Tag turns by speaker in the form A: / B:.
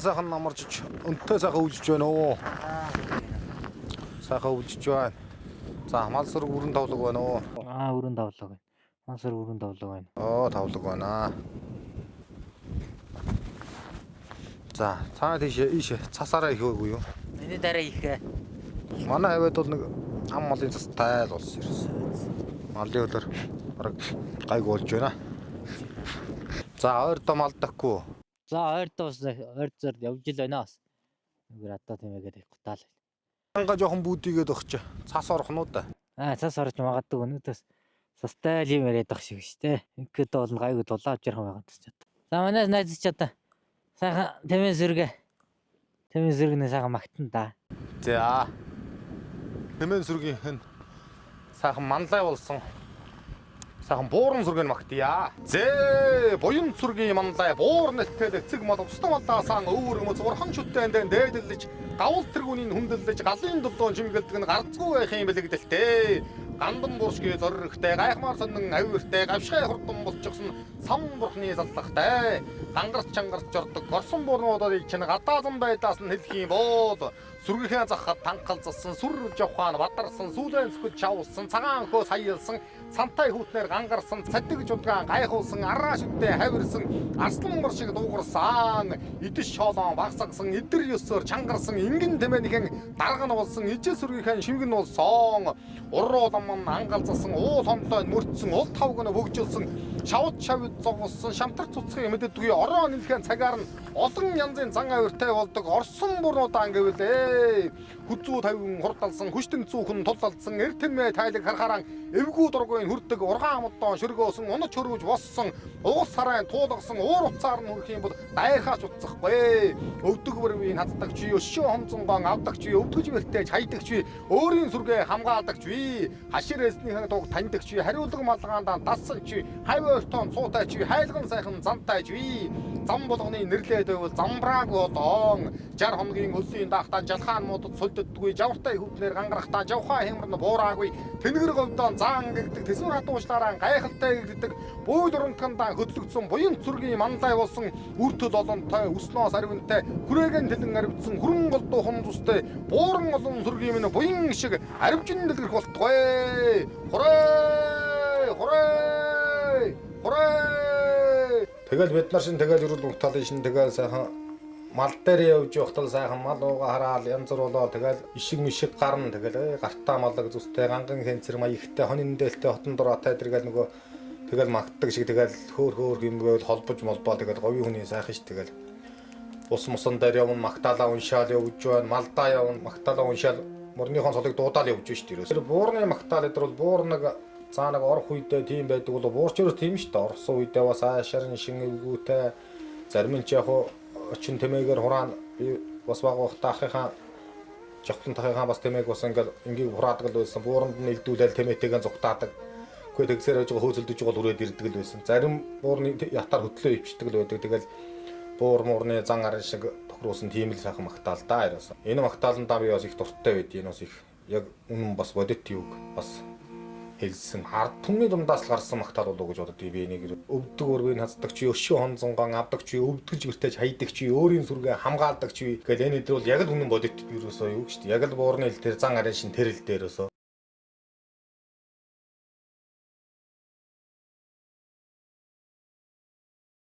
A: сайхан намарч өнтөө сайхан үлжиж байна уу? Сайхан үлжиж байна. За мал сүрэг өрн тавлаг байна уу?
B: Өрн тавлаг байна. Мал сүрэг өрн тавлаг байна.
A: Тавлаг байна. За цаа тийш цасаараа ихөөгүй юу?
B: Миний дараа их.
A: Манай хавьд бол нэг ам малын цас тайл болсон ерөөс. Малын өдөр бараг гайг болж байна. За ойрдоо малдахгүй.
B: За ойрдоо бас ойр зөр явж ил байна бас. Нүгээр одоо тиймээгээд их гутаал.
A: Анга жоохон бүүдийгээд өгч. Цас орох нь уу да.
B: Цас орж магадгүй өнөөдөөс састай л юм яриад байх шиг шүү дээ. Ингээд бол гайгүй дулааж ярих байгаа гэж бод. За манайс найз ч одоо сайхан тэмээ зэрэгнээ сайхан магтана да.
A: За. Тэмээ сүргийн сайхан манлай болсон. Сайхан бууран сүргэн магтъя. Зээ буян сүргийн манлай буур нэлтэл эцэг мал устан малдаасан өвөр өмц урхан шүтээндээ дээдэлж гавл тэргүүнийг хүндэлж галын дулуун чимгэлдэг нь гарцгүй байх юм бэлэгдэлтэй. Гандан буушгийн зоригтой гайхмаар сонин авиртай гавшгай хурдан болчихсон сам бурхны заллахтай гангарч чангарч ордог горсон буурнуудыг чинь гадаазан байдлаас нь хэлэх юм бод сүргийнхээ захад танхалцсан сүр жавхаан бадарсан сүүлэн сүхэл чавсан цагаан хөө саялсан сантай хүүтнэр гангарсан цадиг жудгаан гайхуулсан араа шүттэй хавирсан арслан мөр шиг дуугарсан идэш шоолон багсагсан эдэр ёсоор чангарсан ингэн тэмээнийхэн дарга нь болсон ижил сүргийнхээ шимгэн болсон урруулам ангалзсан уул хомтой мөрдсөн уул тавг нь бөгжүүлсэн шавд шавд зогссон шамтар цуцхыг мэддэггүй ороо нэлхэн цагаар нь олон янзын зан авиртай болдог орсон бурнуудаа ангивэлээ хүзүү тавин хурдалсан хүчтэн цүүхэн тулалдсан эртэмээ тайлаг харахааран эвгүй дургүйн хүрдэг ургаан модон шөргөөсөн унаж хөрвж боссон уус сарайн туулгасан уур уцаар нь хүрэх юм бол дайрхаач утсахгүй өвдөг бөрвийн хацдаг чи өшөө хомцонгон авдаг чи өвдөж бэртэж хайдаг чи өөрийн сүргээ хамгаалдаг чи хашир эснийхэн дуг таньдаг чи хариулга малгаандаа дассан чи хавьортон цуутай чи хайлган сайхан зантай чи зам болгоны нэрлээд байвал замбрааг болон 60 хоногийн өлсийн даахтаа жалхаан муудад сулддаггүй жавартай хүүтнэр гангарахтаа жавхаа хямрна буураагүй тэнгэр говьдон заан гэгдэг тэсвэр хадуушлаараа гайхалтай гэгдэг бууй дурамтгандаа хөдлөгдсөн буян цүргийн манлай болсон үртэл олонтой өснөөс аривнтай хүрээген тэлэн аривдсан хүрэн голдуу хон зүстэй бууран олон цүргийн минь буян шиг аривжин дэлгэрэх болтугай хурээ тэгэл бид нар шин тэгэл өрөөл мөгтаалын шин тэгэл сайхан мал дээр явж явахтал сайхан мал ууга хараал янз бүр болоо тэгэл ишиг мишиг гарна тэгэл гартаа малаг зүстэй ганган хэнцэр маягтай хонин дээлтэй хотон дураатай тэгэл нөгөө тэгэл магтдаг шиг тэгэл хөөр юм байвал холбож молбоо тэгэл говийн хүний сайхан ш тэгэл ус мусан дээр явна магтаалаа уншаал явж байна малдаа явна магтаалаа уншаал мөрнийхон цолыг дуудаал явж шүү дээ ерөөс буурны магтаал дээр бол буур нэг цаанаг орох үедээ тийм байдаг бол буурч ерөөс тийм шүү дээ орсон үедээ бас аашарын шин эвгүүтэй зарим нь ч яг очин тэмээгээр хураан би бас баг багтаа ахыхаа жавхлан тахыхаа бас тэмээг бас ингээл хураадаг л байсан бууранд нь илдүүлэл тэмээтэйгэн зүгтаадаг үгүй тэгсээр байж байгаа хөөцөлдөж байгаа үрээд ирдэг л байсан зарим буурны ятаар хөтлөө өвчдөг л байдаг тэгэл буур муурны зан арын шиг тохируулсан тийм л сайхан магтаал да ерөөс энэ магтааландаа би бас их дуртай байд энэ бас их яг үнэн бас бодит юг бас хэлсэн ард түмний дундаас л гарсан магтаал болов гэж боддог би энийг өвдөг өргөний хацдаг чи өшөө хонзонгон авдаг чи өвдгөж бэртэж хайдаг чи өөрийн сүргээ хамгаалдаг чи гэхэл энэ дээр бол яг л үнэн бодит ерөөсөө юу гэж яг л буурны хэл дээр зан арын шин тэрэл дээрөөсөө